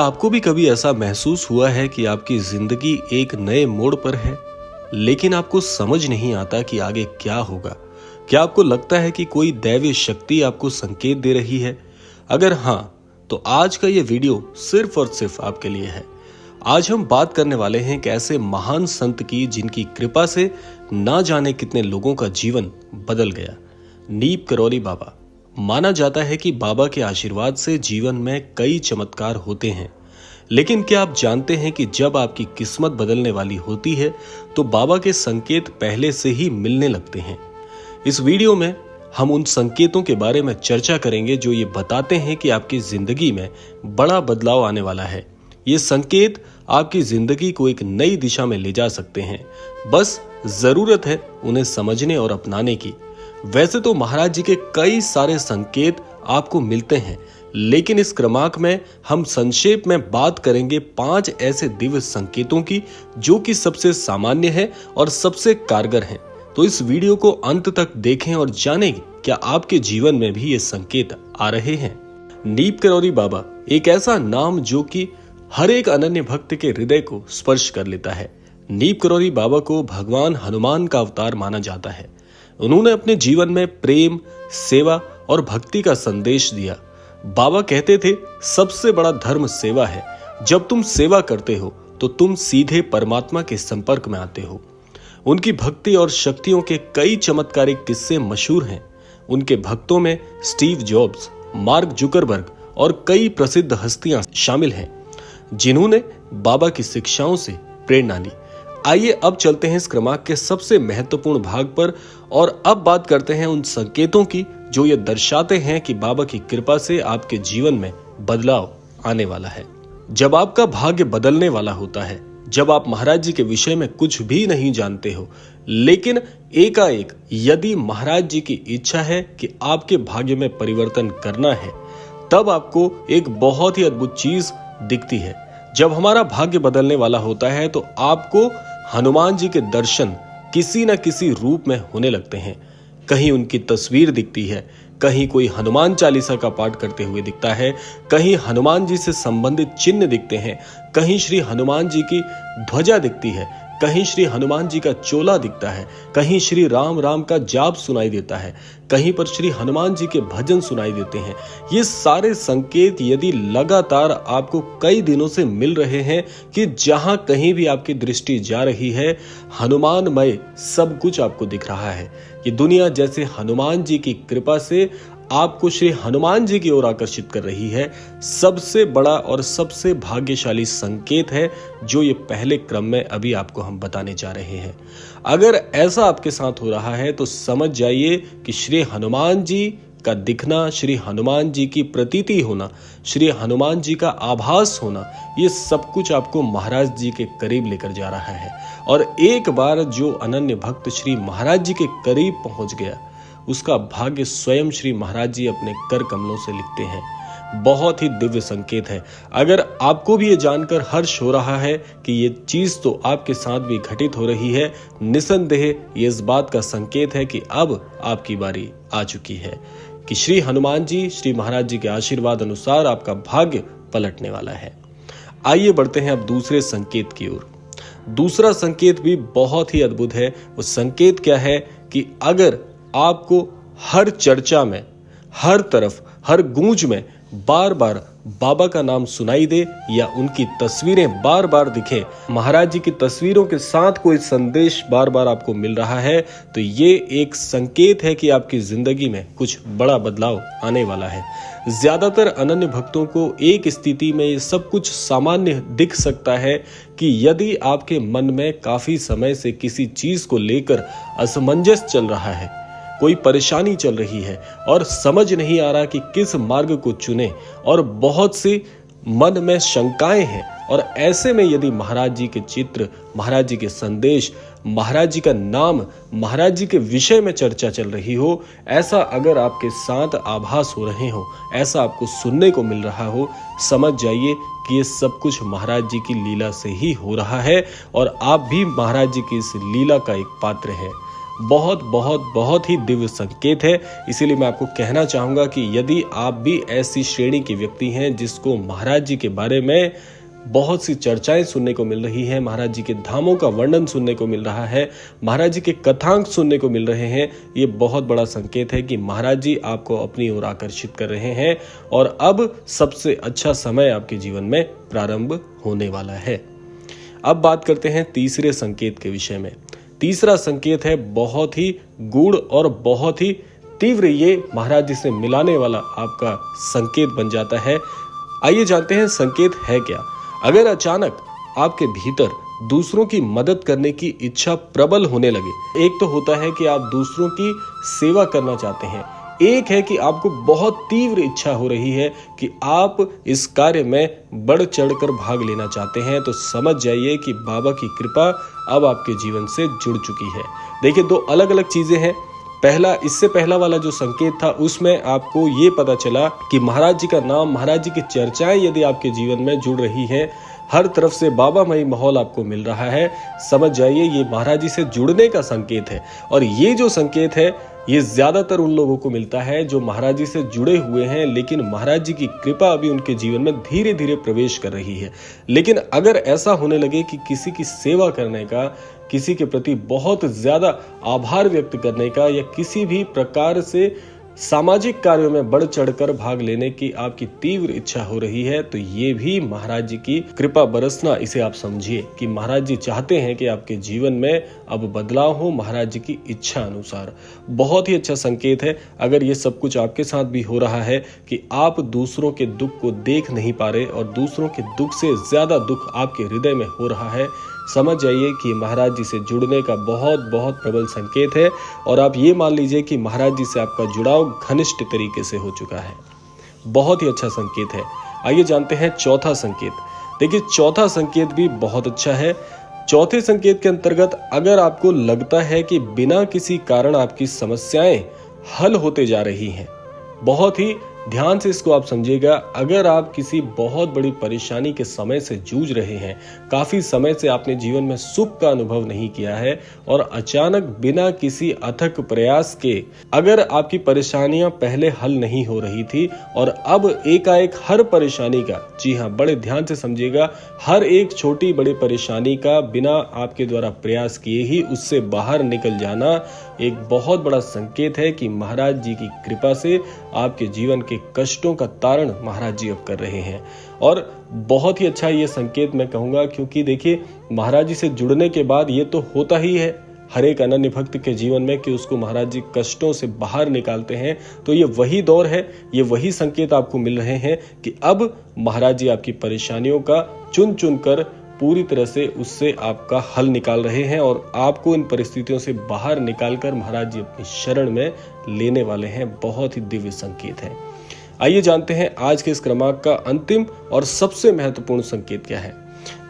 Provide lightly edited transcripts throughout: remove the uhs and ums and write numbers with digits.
क्या आपको भी कभी ऐसा महसूस हुआ है कि आपकी जिंदगी एक नए मोड़ पर है, लेकिन आपको समझ नहीं आता कि आगे क्या होगा? क्या आपको लगता है कि कोई दैवीय शक्ति आपको संकेत दे रही है? अगर हाँ, तो आज का ये वीडियो सिर्फ और सिर्फ आपके लिए है। आज हम बात करने वाले हैं एक ऐसे महान संत की जिनकी कृपा से ना जाने कितने लोगों का जीवन बदल गया। नीप करौली बाबा। माना जाता है कि बाबा के आशीर्वाद से जीवन में कई चमत्कार होते हैं, लेकिन क्या आप जानते हैं कि जब आपकी किस्मत बदलने वाली होती है तो बाबा के संकेत पहले से ही मिलने लगते हैं। इस वीडियो में हम उन संकेतों के बारे में चर्चा करेंगे जो ये बताते हैं कि आपकी जिंदगी में बड़ा बदलाव आने वाला है। ये संकेत आपकी जिंदगी को एक नई दिशा में ले जा सकते हैं, बस जरूरत है उन्हें समझने और अपनाने की। वैसे तो महाराज जी के कई सारे संकेत आपको मिलते हैं, लेकिन इस क्रमांक में हम संक्षेप में बात करेंगे 5 ऐसे दिव्य संकेतों की जो कि सबसे सामान्य है और सबसे कारगर हैं। तो इस वीडियो को अंत तक देखें और जानें क्या आपके जीवन में भी ये संकेत आ रहे हैं। नीप करौली बाबा एक ऐसा नाम जो कि हर एक अनन्य भक्त के हृदय को स्पर्श कर लेता है। नीप करौली बाबा को भगवान हनुमान का अवतार माना जाता है। उन्होंने अपने जीवन में प्रेम, सेवा और भक्ति का संदेश दिया। बाबा कहते थे, सबसे बड़ा धर्म सेवा है। जब तुम सेवा करते हो तो तुम सीधे परमात्मा के संपर्क में आते हो। उनकी भक्ति और शक्तियों के कई चमत्कारिक किस्से मशहूर हैं। उनके भक्तों में स्टीव जॉब्स, मार्क जुकरबर्ग और कई प्रसिद्ध हस्तियां शामिल हैं जिन्होंने बाबा की शिक्षाओं से प्रेरणा ली। आइए अब चलते हैं इस क्रमांक के सबसे महत्वपूर्ण भाग पर और अब बात करते हैं उन संकेतों की जो ये दर्शाते हैं कि बाबा की कृपा से आपके जीवन में बदलाव आने वाला है। जब आपका भाग्य बदलने वाला होता है, जब आप महाराज जी के विषय में कुछ भी नहीं जानते हो, लेकिन एकाएक यदि महाराज जी की इच्छा है कि आपके भाग्य में परिवर्तन करना है, तब आपको एक बहुत ही अद्भुत चीज दिखती है। जब हमारा भाग्य बदलने वाला होता है तो आपको हनुमान जी के दर्शन किसी न किसी रूप में होने लगते हैं। कहीं उनकी तस्वीर दिखती है, कहीं कोई हनुमान चालीसा का पाठ करते हुए दिखता है, कहीं हनुमान जी से संबंधित चिन्ह दिखते हैं, कहीं श्री हनुमान जी की ध्वजा दिखती है, कहीं श्री हनुमान जी का चोला दिखता है, कहीं श्री राम राम का जाप सुनाई देता है, कहीं पर श्री हनुमान जी के भजन सुनाई देते हैं। ये सारे संकेत यदि लगातार आपको कई दिनों से मिल रहे हैं कि जहां कहीं भी आपकी दृष्टि जा रही है, हनुमानमय सब कुछ आपको दिख रहा है। ये दुनिया जैसे हनुमान जी की कृपा से आपको श्री हनुमान जी की ओर आकर्षित कर रही है, सबसे बड़ा और सबसे भाग्यशाली संकेत है जो ये पहले क्रम में अभी आपको हम बताने जा रहे हैं। अगर ऐसा आपके साथ हो रहा है तो समझ जाइए कि श्री हनुमान जी का दिखना, श्री हनुमान जी की प्रतीति होना, श्री हनुमान जी का आभास होना, ये सब कुछ आपको महाराज जी के करीब लेकर जा रहा है। और एक बार जो अनन्य भक्त श्री महाराज जी के करीब पहुंच गया, उसका भाग्य स्वयं श्री महाराज जी अपने कर कमलों से लिखते हैं। बहुत ही दिव्य संकेत है। अगर आपको भी ये जानकर हर्ष हो रहा है कि ये चीज तो आपके साथ भी घटित हो रही है, निसंदेह ये इस बात का संकेत है कि अब आपकी बारी आ चुकी है कि श्री हनुमान जी, श्री महाराज जी के आशीर्वाद अनुसार आपका भाग्य पलटने वाला है। आइए बढ़ते हैं अब दूसरे संकेत की ओर। दूसरा संकेत भी बहुत ही अद्भुत है। वो संकेत क्या है कि अगर आपको हर चर्चा में, हर तरफ, हर गूंज में बार बार बाबा का नाम सुनाई दे या उनकी तस्वीरें बार बार दिखे, महाराज जी की तस्वीरों के साथ कोई संदेश बार बार आपको मिल रहा है, तो ये एक संकेत है कि आपकी जिंदगी में कुछ बड़ा बदलाव आने वाला है। ज्यादातर अनन्य भक्तों को एक स्थिति में ये सब कुछ सामान्य दिख सकता है कि यदि आपके मन में काफी समय से किसी चीज को लेकर असमंजस चल रहा है, कोई परेशानी चल रही है और समझ नहीं आ रहा कि किस मार्ग को चुने, और बहुत सी मन में शंकाएं हैं, और ऐसे में यदि महाराज जी के चित्र, महाराज जी के संदेश, महाराज जी का नाम, महाराज जी के विषय में चर्चा चल रही हो, ऐसा अगर आपके साथ आभास हो रहे हो, ऐसा आपको सुनने को मिल रहा हो, समझ जाइए कि ये सब कुछ महाराज जी की लीला से ही हो रहा है और आप भी महाराज जी की इस लीला का एक पात्र है। बहुत बहुत बहुत ही दिव्य संकेत है। इसीलिए मैं आपको कहना चाहूंगा कि यदि आप भी ऐसी श्रेणी के व्यक्ति हैं जिसको महाराज जी के बारे में बहुत सी चर्चाएं सुनने को मिल रही हैं, महाराज जी के धामों का वर्णन सुनने को मिल रहा है, महाराज जी के कथांक सुनने को मिल रहे हैं, ये बहुत बड़ा संकेत है कि महाराज जी आपको अपनी ओर आकर्षित कर रहे हैं और अब सबसे अच्छा समय आपके जीवन में प्रारंभ होने वाला है। अब बात करते हैं तीसरे संकेत के विषय में। तीसरा संकेत है बहुत ही गूढ़ और बहुत ही तीव्र, ये महाराज जी से मिलाने वाला आपका संकेत बन जाता है। आइए जानते हैं संकेत है क्या। अगर अचानक आपके भीतर दूसरों की मदद करने की इच्छा प्रबल होने लगे, एक तो होता है कि आप दूसरों की सेवा करना चाहते हैं, एक है कि आपको बहुत तीव्र इच्छा हो रही है कि आप इस कार्य में बढ़ चढ़कर भाग लेना चाहते हैं, तो समझ जाइए कि बाबा की कृपा अब आपके जीवन से जुड़ चुकी है। देखिए, दो अलग अलग चीजें हैं। इससे पहला वाला जो संकेत था उसमें आपको ये पता चला कि महाराज जी का नाम, महाराज जी की चर्चाएं यदि आपके जीवन में जुड़ रही हैं, हर तरफ से बाबामयी माहौल आपको मिल रहा है, समझ जाइए ये महाराज जी से जुड़ने का संकेत है। और ये जो संकेत है ये ज्यादातर उन लोगों को मिलता है जो महाराज जी से जुड़े हुए हैं, लेकिन महाराज जी की कृपा अभी उनके जीवन में धीरे धीरे प्रवेश कर रही है। लेकिन अगर ऐसा होने लगे कि किसी की सेवा करने का, किसी के प्रति बहुत ज्यादा आभार व्यक्त करने का या किसी भी प्रकार से सामाजिक कार्यों में बढ़ चढ़कर भाग लेने की आपकी तीव्र इच्छा हो रही है, तो ये भी महाराज जी की कृपा बरसना, इसे आप समझिए कि महाराज जी चाहते हैं कि आपके जीवन में अब बदलाव हो महाराज जी की इच्छा अनुसार। बहुत ही अच्छा संकेत है। अगर ये सब कुछ आपके साथ भी हो रहा है कि आप दूसरों के दुख को देख नहीं पा रहे और दूसरों के दुख से ज्यादा दुख आपके हृदय में हो रहा है, समझ जाइए कि महाराज जी से जुड़ने का बहुत बहुत प्रबल संकेत है। और आप ये मान लीजिए कि महाराज जी से आपका जुड़ाव घनिष्ठ तरीके से हो चुका है। बहुत ही अच्छा संकेत है। आइए जानते हैं चौथा संकेत। देखिए, चौथा संकेत भी बहुत अच्छा है। चौथे संकेत के अंतर्गत अगर आपको लगता है कि बिना किसी कारण आपकी समस्याएं हल होते जा रही हैं, बहुत ही ध्यान से इसको आप समझिएगा। अगर आप किसी बहुत बड़ी परेशानी के समय से जूझ रहे हैं, काफी समय से आपने जीवन में सुख का अनुभव नहीं किया है और अचानक बिना किसी अथक प्रयास के अगर आपकी परेशानियां पहले हल नहीं हो रही थी और अब एकाएक हर परेशानी का, जी हाँ बड़े ध्यान से समझिएगा, हर एक छोटी बड़ी परेशानी का बिना आपके द्वारा प्रयास किए ही उससे बाहर निकल जाना एक बहुत बड़ा संकेत है कि महाराज जी की कृपा से आपके जीवन के कष्टों का तारण महाराज जी अब कर रहे हैं। और बहुत ही अच्छा ये संकेत मैं कहूंगा, क्योंकि देखिए महाराज जी से जुड़ने के बाद ये तो होता ही है हर एक अनन्य भक्त के जीवन में कि उसको महाराज जी कष्टों से बाहर निकालते हैं। तो ये वही दौर है, ये वही संकेत आपको मिल रहे हैं कि अब महाराज जी आपकी परेशानियों का चुन चुन कर पूरी तरह से उससे आपका हल निकाल रहे हैं और आपको इन परिस्थितियों से बाहर निकालकर महाराज जी अपनी शरण में लेने वाले हैं। बहुत ही दिव्य संकेत है। आइए जानते हैं आज के इस क्रमांक का अंतिम और सबसे महत्वपूर्ण संकेत क्या है।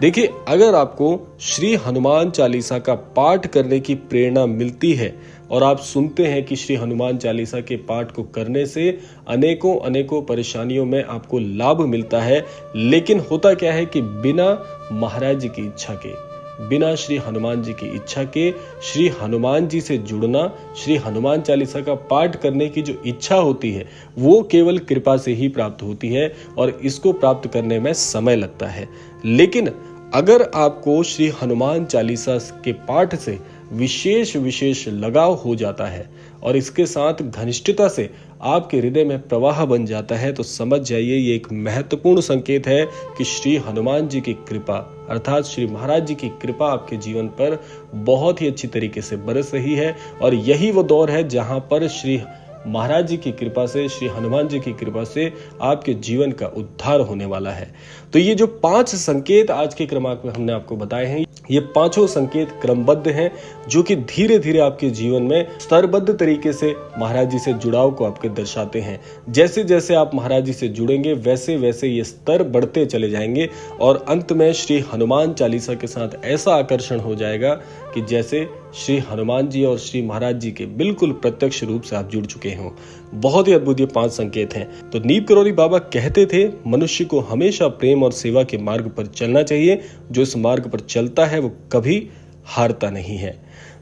देखिए, अगर आपको श्री हनुमान चालीसा का पाठ करने की प्रेरणा मिलती है और आप सुनते हैं कि श्री हनुमान चालीसा के पाठ को करने से अनेकों अनेकों परेशानियों में आपको लाभ मिलता है, लेकिन होता क्या है कि बिना महाराज जी की इच्छा के, बिना श्री हनुमान जी की इच्छा के श्री हनुमान जी से जुड़ना, श्री हनुमान चालीसा का पाठ करने की जो इच्छा होती है वो केवल कृपा से ही प्राप्त होती है और इसको प्राप्त करने में समय लगता है। लेकिन अगर आपको श्री हनुमान चालीसा के पाठ से विशेष लगाव हो जाता है और इसके साथ घनिष्ठता से आपके हृदय में प्रवाह बन जाता है, तो समझ जाइए ये एक महत्वपूर्ण संकेत है कि श्री हनुमान जी की कृपा अर्थात श्री महाराज जी की कृपा आपके जीवन पर बहुत ही अच्छी तरीके से बरस रही है। और यही वो दौर है जहां पर श्री महाराज जी की कृपा से, श्री हनुमान जी की कृपा से आपके जीवन का उद्धार होने वाला है। तो ये जो 5 संकेत आज के क्रमांक में हमने आपको बताए हैं, ये पांचों संकेत क्रमबद्ध हैं जो कि धीरे धीरे आपके जीवन में स्तरबद्ध तरीके से महाराज जी से जुड़ाव को आपके दर्शाते हैं। जैसे जैसे आप महाराज जी से जुड़ेंगे वैसे वैसे ये स्तर बढ़ते चले जाएंगे और अंत में श्री हनुमान चालीसा के साथ ऐसा आकर्षण हो जाएगा कि जैसे श्री हनुमान जी और श्री महाराज जी के बिल्कुल प्रत्यक्ष रूप से आप जुड़ चुके हों। बहुत ही अद्भुत ये 5 संकेत हैं। तो नीप करोली बाबा कहते थे मनुष्य को हमेशा प्रेम और सेवा के मार्ग पर चलना चाहिए। जो इस मार्ग पर चलता है वो कभी हारता नहीं है।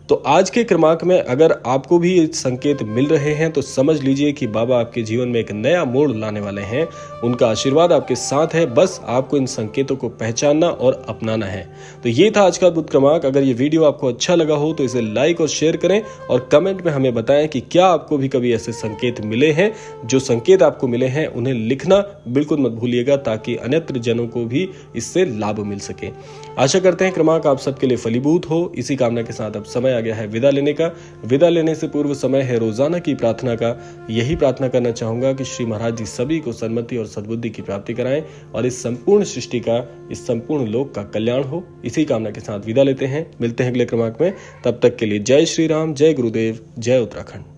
तो आज के क्रमांक में अगर आपको भी ये संकेत मिल रहे हैं तो समझ लीजिए कि बाबा आपके जीवन में एक नया मोड़ लाने वाले हैं। उनका आशीर्वाद आपके साथ है, बस आपको इन संकेतों को पहचानना और अपनाना है। तो ये था आज का अद्भुत क्रमांक। अगर ये वीडियो आपको अच्छा लगा हो तो इसे लाइक और शेयर करें और कमेंट में हमें बताएं कि क्या आपको भी कभी ऐसे संकेत मिले हैं। जो संकेत आपको मिले हैं उन्हें लिखना बिल्कुल मत भूलिएगा, ताकि अन्यत्र जनों को भी इससे लाभ मिल सके। आशा करते हैं क्रमांक आप सबके लिए फलीभूत हो। इसी कामना के साथ अब समय आ गया है विदा लेने का। विदा लेने से पूर्व समय है रोजाना की प्रार्थना का। यही प्रार्थना करना चाहूंगा कि श्री महाराज जी सभी को सन्मति और सद्बुद्धि की प्राप्ति कराएं और इस संपूर्ण सृष्टि का, इस संपूर्ण लोक का कल्याण हो। इसी कामना के साथ विदा लेते हैं। मिलते हैं अगले क्रमांक में। तब तक के लिए जय श्री राम, जय गुरुदेव, जय उत्तराखंड।